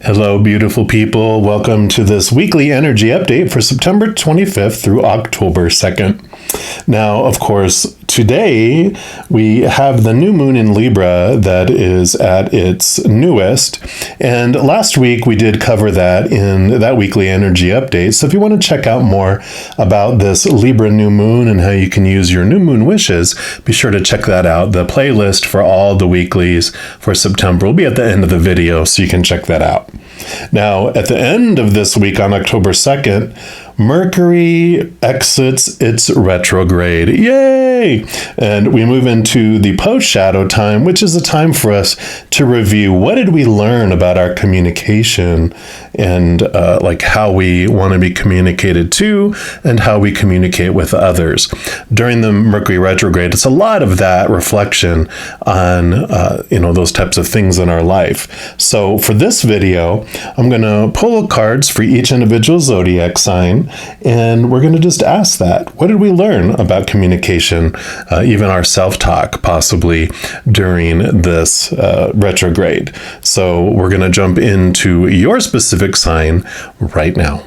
Hello, beautiful people. Welcome to this weekly energy update for September 25th through October 2nd. Now, of course, today we have the new moon in Libra that is at its newest. And last week we did cover that in that weekly energy update. So if you want to check out more about this Libra new moon and how you can use your new moon wishes, be sure to check that out. The playlist for all the weeklies for September will be at the end of the video, so you can check that out. Now, at the end of this week on October 2nd, Mercury exits its retrograde. Yay! And we move into the post-shadow time, which is a time for us to review what did we learn about our communication and like how we want to be communicated to and how we communicate with others. During the Mercury retrograde, it's a lot of that reflection on those types of things in our life. So for this video, I'm going to pull cards for each individual zodiac sign, and we're going to just ask that. What did we learn about communication, even our self-talk, possibly during this retrograde? So we're going to jump into your specific sign right now.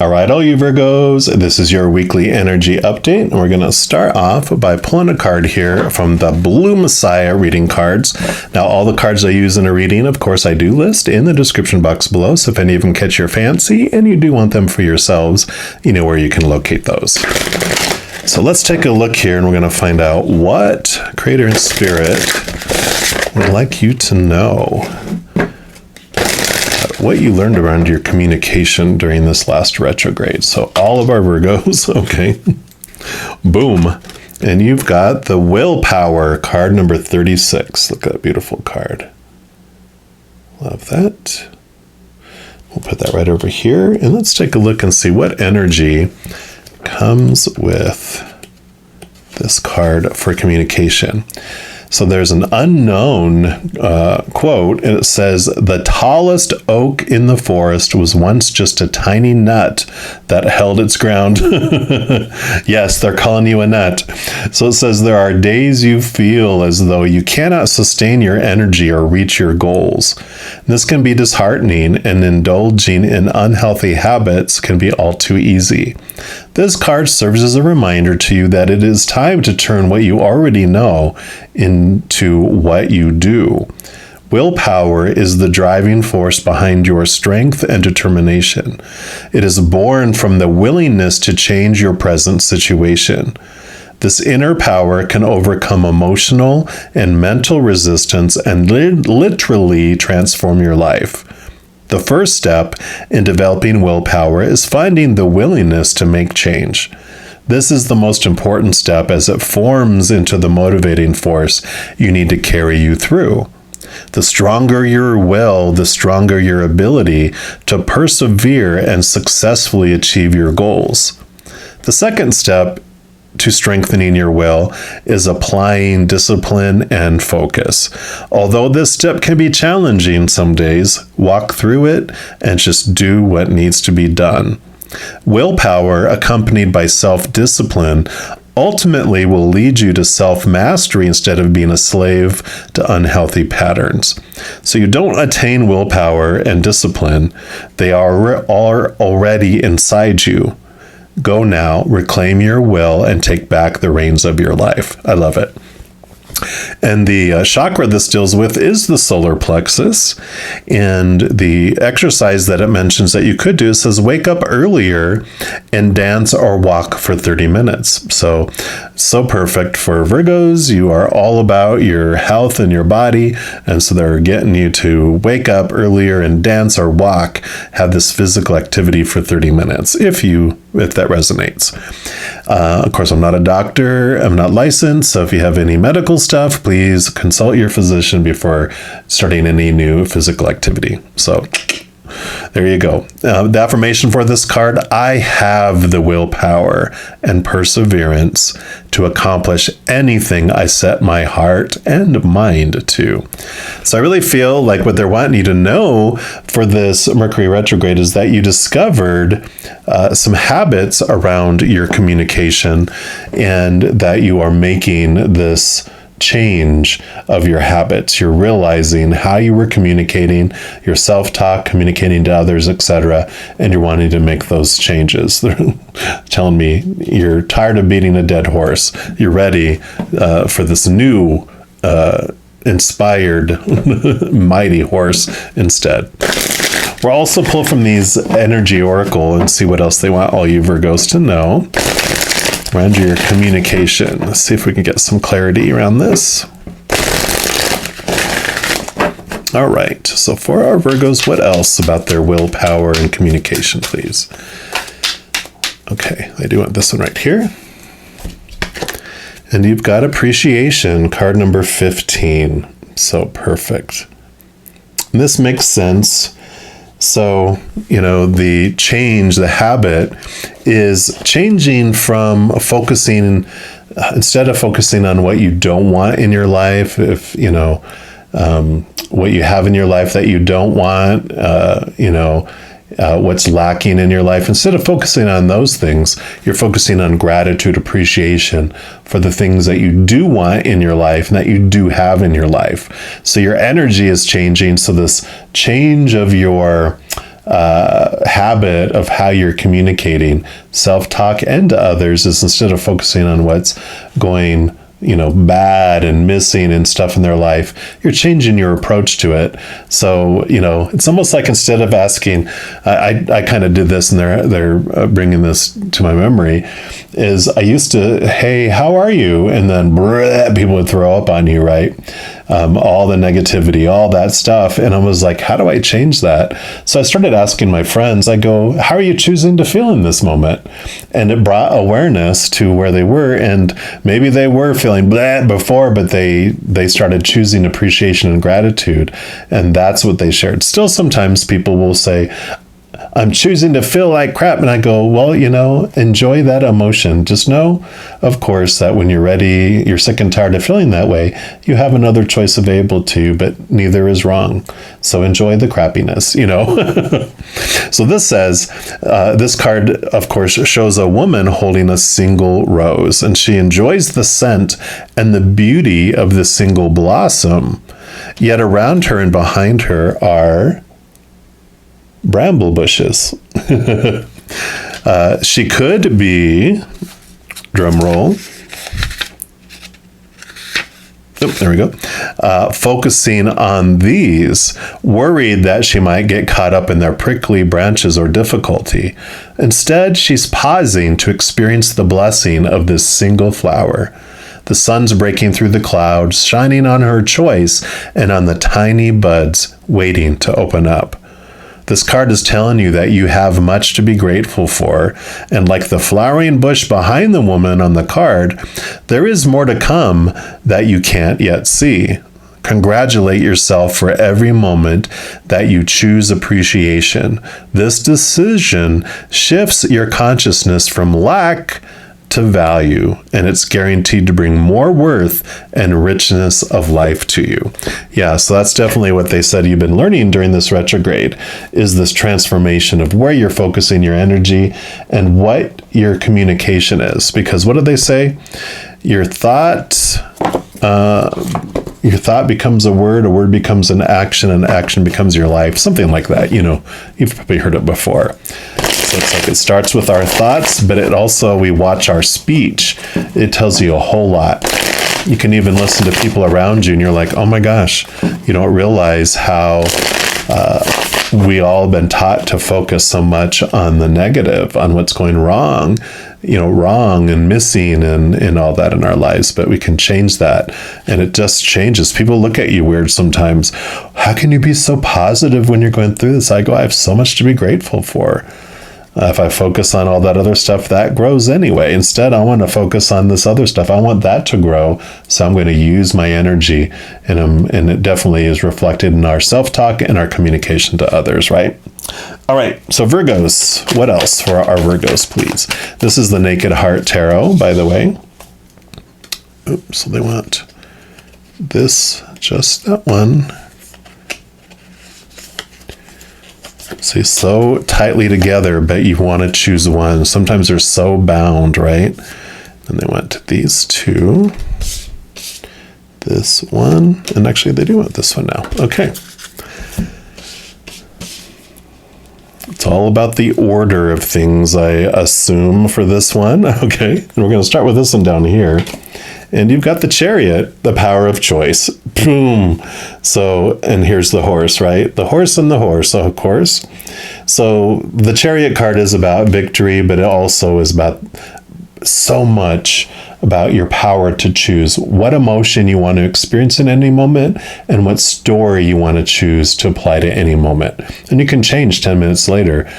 All right, all you Virgos, this is your weekly energy update, and we're going to start off by pulling a card here from the Blue Messiah reading cards. Now, all the cards I use in a reading, of course, I do list in the description box below, so if any of them catch your fancy and you do want them for yourselves, you know where you can locate those. So let's take a look here, and we're going to find out what Creator and Spirit would like you to know. What you learned around your communication during this last retrograde. So all of our Virgos, okay, boom. And you've got the Willpower card number 36. Look at that beautiful card. Love that. We'll put that right over here. And let's take a look and see what energy comes with this card for communication. So there's an unknown quote, and it says, "The tallest oak in the forest was once just a tiny nut that held its ground." Yes, they're calling you a nut. So it says, there are days you feel as though you cannot sustain your energy or reach your goals. This can be disheartening, and indulging in unhealthy habits can be all too easy. This card serves as a reminder to you that it is time to turn what you already know into what you do. Willpower is the driving force behind your strength and determination. It is born from the willingness to change your present situation. This inner power can overcome emotional and mental resistance and literally transform your life. The first step in developing willpower is finding the willingness to make change. This is the most important step, as it forms into the motivating force you need to carry you through. The stronger your will, the stronger your ability to persevere and successfully achieve your goals. The second step to strengthening your will is applying discipline and focus. Although this step can be challenging some days, walk through it and just do what needs to be done. Willpower, accompanied by self-discipline, ultimately will lead you to self-mastery instead of being a slave to unhealthy patterns. So you don't attain willpower and discipline. They are already inside you. Go now, reclaim your will, and take back the reins of your life. I love it. And the chakra this deals with is the solar plexus. And the exercise that it mentions that you could do says wake up earlier and dance or walk for 30 minutes. So perfect for Virgos. You are all about your health and your body. And so they're getting you to wake up earlier and dance or walk, have this physical activity for 30 minutes, if that resonates. Of course, I'm not a doctor. I'm not licensed. So if you have any medical stuff, please consult your physician before starting any new physical activity. So there you go. The affirmation for this card: I have the willpower and perseverance to accomplish anything I set my heart and mind to. So I really feel like what they're wanting you to know for this Mercury retrograde is that you discovered some habits around your communication, and that you are making this change of your habits. You're realizing how you were communicating, your self-talk, communicating to others, etc., and you're wanting to make those changes. They're telling me you're tired of beating a dead horse. You're ready for this new inspired mighty horse instead. We'll also pull from these energy oracle and see what else they want all you Virgos to know around your communication. Let's see if we can get some clarity around this. All right, so for our Virgos, what else about their willpower and communication, please? Okay, I do want this one right here. And you've got appreciation, card number 15. So perfect. And this makes sense. So, the change, the habit is changing from focusing, instead of focusing on what you don't want in your life, if, what you have in your life that you don't want, what's lacking in your life. Instead of focusing on those things, you're focusing on gratitude, appreciation for the things that you do want in your life and that you do have in your life. So your energy is changing. So this change of your habit of how you're communicating, self-talk and to others, is instead of focusing on what's going bad and missing and stuff in their life, you're changing your approach to it. So, it's almost like instead of asking, I kind of did this and they're bringing this to my memory, is I used to, hey, how are you? And then people would throw up on you, right? All the negativity, all that stuff. And I was like, how do I change that? So I started asking my friends, I go, how are you choosing to feel in this moment? And it brought awareness to where they were. And maybe they were feeling blah before, but they started choosing appreciation and gratitude. And that's what they shared. Still, sometimes people will say, I'm choosing to feel like crap. And I go, well, enjoy that emotion. Just know, of course, that when you're ready, you're sick and tired of feeling that way, you have another choice available to you, but neither is wrong. So enjoy the crappiness, So this says, this card, of course, shows a woman holding a single rose, and she enjoys the scent and the beauty of the single blossom. Yet around her and behind her are bramble bushes. She could be, drum roll, there we go, focusing on these, worried that she might get caught up in their prickly branches or difficulty. Instead, she's pausing to experience the blessing of this single flower. The sun's breaking through the clouds, shining on her choice and on the tiny buds waiting to open up. This card is telling you that you have much to be grateful for, and like the flowering bush behind the woman on the card, there is more to come that you can't yet see. Congratulate yourself for every moment that you choose appreciation. This decision shifts your consciousness from lack to value, and it's guaranteed to bring more worth and richness of life to you. Yeah, so that's definitely what they said you've been learning during this retrograde, is this transformation of where you're focusing your energy and what your communication is. Because what did they say? Your thought becomes a word becomes an action becomes your life, something like that. You've probably heard it before. So it's like it starts with our thoughts, but it also, we watch our speech. It tells you a whole lot. You can even listen to people around you and you're like, oh my gosh, you don't realize how we all been taught to focus so much on the negative, on what's going wrong, wrong and missing and all that in our lives. But we can change that, and it just changes. People look at you weird sometimes. How can you be so positive when you're going through this? I go, I have so much to be grateful for. If I focus on all that other stuff, that grows anyway. Instead, I want to focus on this other stuff. I want that to grow. So I'm going to use my energy, and it definitely is reflected in our self-talk and our communication to others, right? All right, so Virgos, what else for our Virgos, please? This is the Naked Heart Tarot, by the way. Oops, so they want this, just that one. See, so tightly together, but you want to choose one. Sometimes they're so bound, right? And they went to these two. this one. And actually, they do want this one now. Okay. It's all about the order of things, I assume, for this one. Okay. And we're going to start with this one down here. And you've got the Chariot, the power of choice. Boom. So, and here's the horse, right? The horse and the horse, of course. So the Chariot card is about victory, but it also is about so much about your power to choose what emotion you want to experience in any moment and what story you want to choose to apply to any moment. And you can change 10 minutes later,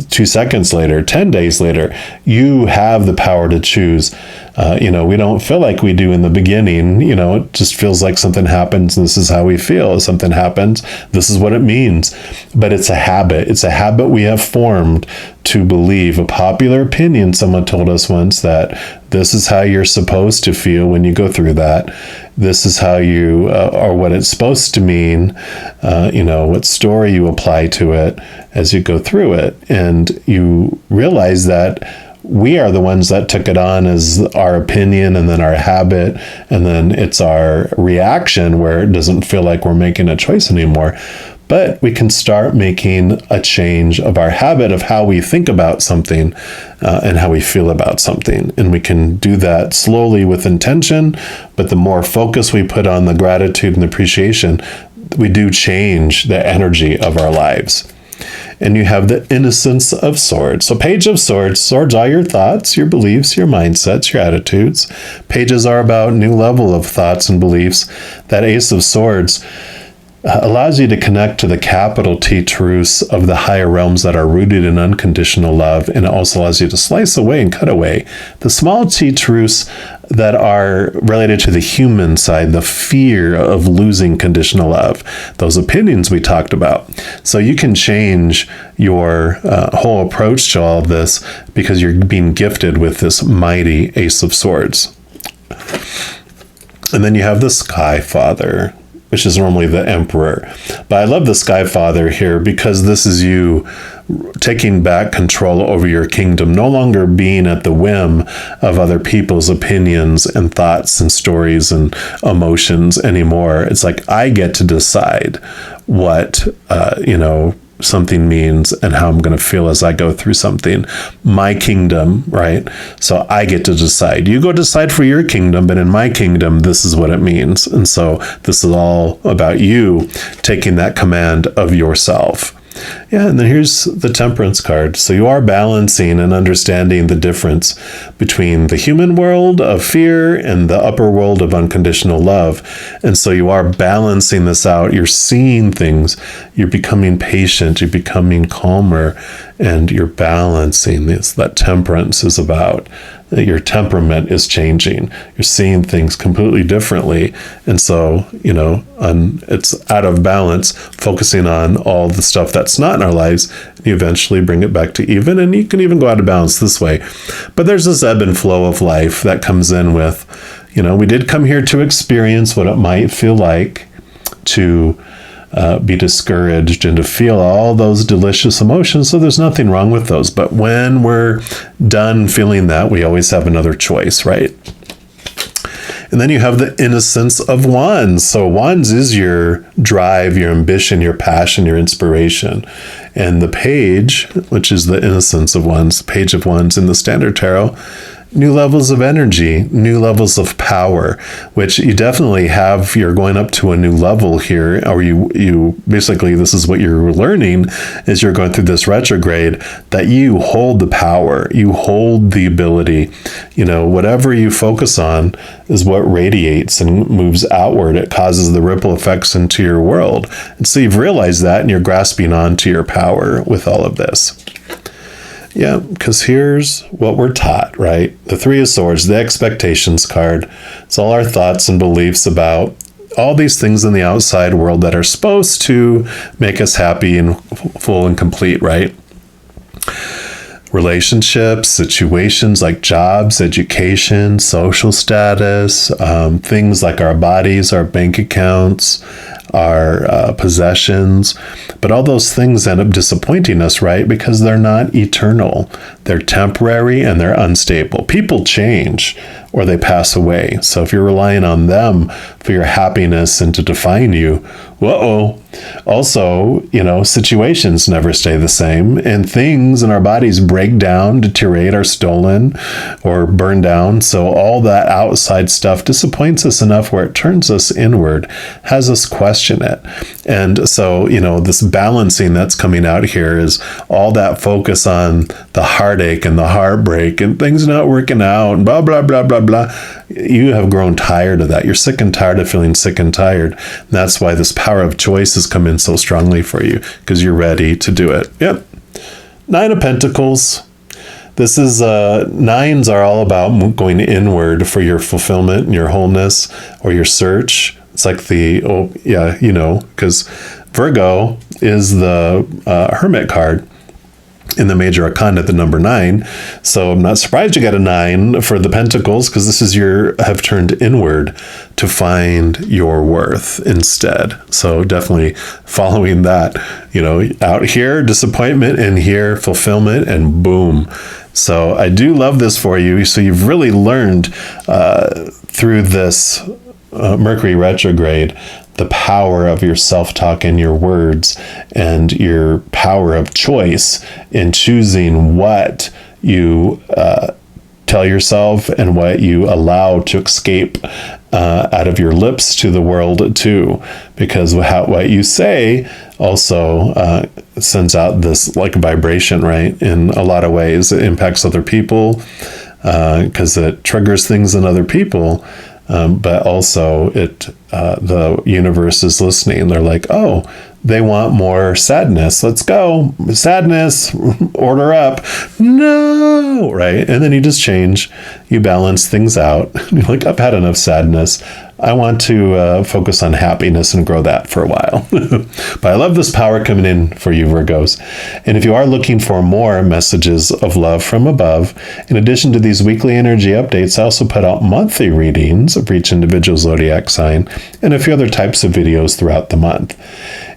2 seconds later, 10 days later. You have the power to choose. We don't feel like we do in the beginning. It just feels like something happens and this is how we feel. If something happens, this is what it means. But it's a habit. It's a habit we have formed to believe. A popular opinion, someone told us once, that this is how you're supposed to feel when you go through that. This is how you or what it's supposed to mean, what story you apply to it as you go through it. And you realize that we are the ones that took it on as our opinion and then our habit, and then it's our reaction where it doesn't feel like we're making a choice anymore. But we can start making a change of our habit of how we think about something and how we feel about something. And we can do that slowly with intention, but the more focus we put on the gratitude and appreciation, we do change the energy of our lives. And you have the Innocence of Swords. So Page of Swords. Swords are your thoughts, your beliefs, your mindsets, your attitudes. Pages are about new level of thoughts and beliefs. That Ace of Swords allows you to connect to the capital T truths of the higher realms that are rooted in unconditional love, and it also allows you to slice away and cut away the small T truths that are related to the human side, the fear of losing conditional love, those opinions we talked about. So you can change your whole approach to all of this because you're being gifted with this mighty Ace of Swords. And then you have the Sky Father, which is normally the Emperor. But I love the Sky Father here because this is you taking back control over your kingdom, no longer being at the whim of other people's opinions and thoughts and stories and emotions anymore. It's like, I get to decide what, something means and how I'm going to feel as I go through something. My kingdom, right? So I get to decide. You go decide for your kingdom, but in my kingdom, this is what it means. And so this is all about you taking that command of yourself. Yeah, and then here's the Temperance card. So you are balancing and understanding the difference between the human world of fear and the upper world of unconditional love. And so you are balancing this out. You're seeing things. You're becoming patient. You're becoming calmer. And you're balancing this. That Temperance is about. Your temperament is changing. You're seeing things completely differently. And so, it's out of balance, focusing on all the stuff that's not in our lives. You eventually bring it back to even, and you can even go out of balance this way. But there's this ebb and flow of life that comes in with, we did come here to experience what it might feel like to be discouraged and to feel all those delicious emotions. So there's nothing wrong with those. But when we're done feeling that, we always have another choice, right? And then you have the Innocence of Wands. So Wands is your drive, your ambition, your passion, your inspiration. And the Page, which is the Innocence of Wands, the Page of Wands in the Standard Tarot, new levels of energy, new levels of power, which you definitely have. You're going up to a new level here, or you basically, this is what you're learning as you're going through this retrograde, that you hold the power, you hold the ability, whatever you focus on is what radiates and moves outward. It causes the ripple effects into your world. And so you've realized that, and you're grasping onto your power with all of this. Yeah, because here's what we're taught, right? The Three of Swords, the Expectations card. It's all our thoughts and beliefs about all these things in the outside world that are supposed to make us happy and full and complete, right? Relationships, situations like jobs, education, social status, things like our bodies, our bank accounts, our possessions. But all those things end up disappointing us, right? Because they're not eternal. They're temporary and they're unstable. People change or they pass away. So if you're relying on them for your happiness and to define you, whoa. Also, situations never stay the same, and things in our bodies break down, deteriorate, are stolen or burned down. So all that outside stuff disappoints us enough where it turns us inward, has us question it. And so, this balancing that's coming out here is all that focus on the heartache and the heartbreak and things not working out and blah, blah, blah, blah, blah. You have grown tired of that. You're sick and tired of feeling sick and tired. And that's why this power of choice has come in so strongly for you, because you're ready to do it. Yep. 9 of Pentacles. This is, 9s are all about going inward for your fulfillment and your wholeness or your search. It's like because Virgo is the Hermit card in the major arcana, the number 9. So I'm not surprised you got a 9 for the Pentacles, because this is have turned inward to find your worth instead. So definitely following that, out here, disappointment, and here, fulfillment, and boom. So I do love this for you. So you've really learned through this Mercury retrograde the power of your self-talk and your words, and your power of choice in choosing what you tell yourself and what you allow to escape out of your lips to the world too, because what you say also sends out this like vibration, right? In a lot of ways, it impacts other people because it triggers things in other people. But also the universe is listening. They're like, oh, they want more sadness. Let's go. Sadness, order up. No, right? And then you just change. You balance things out. You're like, I've had enough sadness. I want to focus on happiness and grow that for a while. But I love this power coming in for you, Virgos. And if you are looking for more messages of love from above, in addition to these weekly energy updates, I also put out monthly readings for each individual zodiac sign and a few other types of videos throughout the month.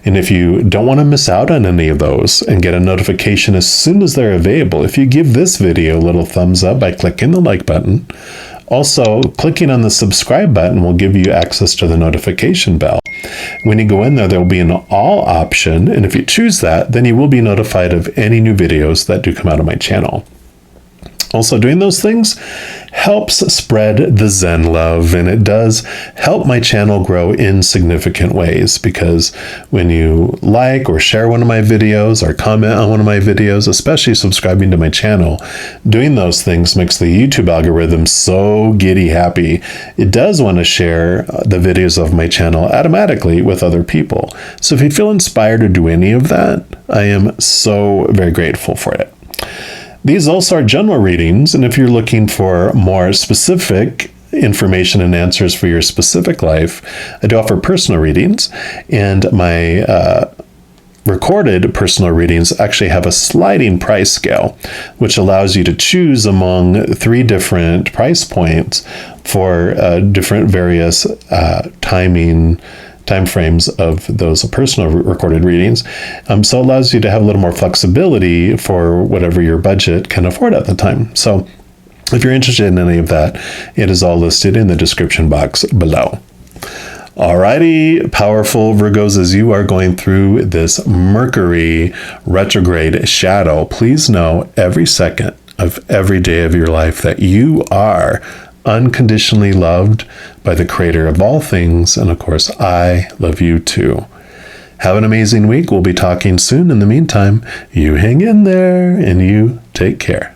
And if you don't want to miss out on any of those and get a notification as soon as they're available, if you give this video a little thumbs up by clicking the like button. Also, clicking on the subscribe button will give you access to the notification bell. When you go in there, there will be an all option, and if you choose that, then you will be notified of any new videos that do come out of my channel. Also, doing those things helps spread the Zen love, and it does help my channel grow in significant ways, because when you like or share one of my videos or comment on one of my videos, especially subscribing to my channel, doing those things makes the YouTube algorithm so giddy happy. It does want to share the videos of my channel automatically with other people. So if you feel inspired to do any of that, I am so very grateful for it. These also are general readings, and if you're looking for more specific information and answers for your specific life, I do offer personal readings, and my recorded personal readings actually have a sliding price scale, which allows you to choose among 3 different price points for different various time frames of those personal recorded readings. So it allows you to have a little more flexibility for whatever your budget can afford at the time. So if you're interested in any of that, it is all listed in the description box below. Alrighty, powerful Virgos, as you are going through this Mercury retrograde shadow, please know every second of every day of your life that you are unconditionally loved by the creator of all things. And of course, I love you too. Have an amazing week. We'll be talking soon. In the meantime, you hang in there and you take care.